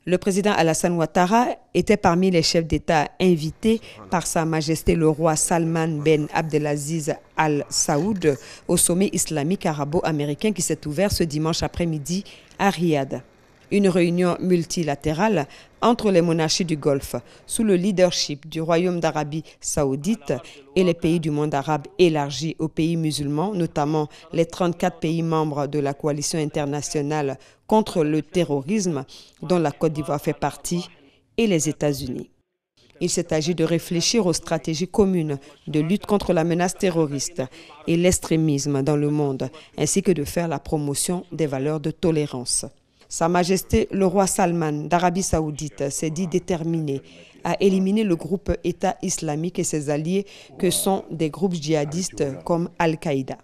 Le président Alassane Ouattara était parmi les chefs d'État invités par Sa Majesté le roi Salman Ben Abdelaziz Al Saoud au sommet islamique arabo-américain qui s'est ouvert ce dimanche après-midi à Riyad. Une réunion multilatérale entre les monarchies du Golfe, sous le leadership du Royaume d'Arabie saoudite et les pays du monde arabe élargi aux pays musulmans, notamment les 34 pays membres de la coalition internationale contre le terrorisme, dont la Côte d'Ivoire fait partie, et les États-Unis. Il s'est agi de réfléchir aux stratégies communes de lutte contre la menace terroriste et l'extrémisme dans le monde, ainsi que de faire la promotion des valeurs de tolérance. Sa Majesté le roi Salman d'Arabie saoudite s'est dit déterminé à éliminer le groupe État islamique et ses alliés que sont des groupes djihadistes comme Al-Qaïda.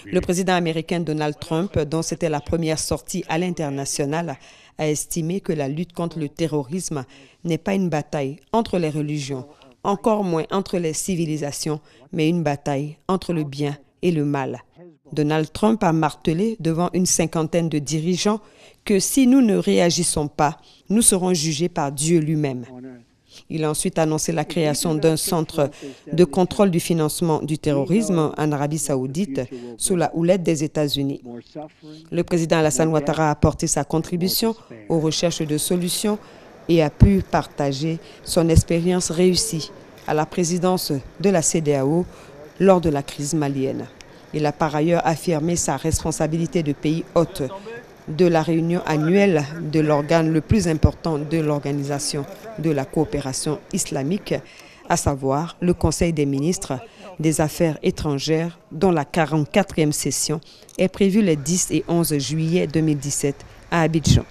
Le président américain Donald Trump, dont c'était la première sortie à l'international, a estimé que la lutte contre le terrorisme n'est pas une bataille entre les religions, encore moins entre les civilisations, mais une bataille entre le bien et le mal. Donald Trump a martelé devant une cinquantaine de dirigeants que si nous ne réagissons pas, nous serons jugés par Dieu lui-même. Il a ensuite annoncé la création d'un centre de contrôle du financement du terrorisme en Arabie saoudite sous la houlette des États-Unis. Le président Alassane Ouattara a apporté sa contribution aux recherches de solutions et a pu partager son expérience réussie à la présidence de la CEDEAO lors de la crise malienne. Il a par ailleurs affirmé sa responsabilité de pays hôte de la réunion annuelle de l'organe le plus important de l'Organisation de la coopération islamique, à savoir le Conseil des ministres des Affaires étrangères, dont la 44e session est prévue les 10 et 11 juillet 2017 à Abidjan.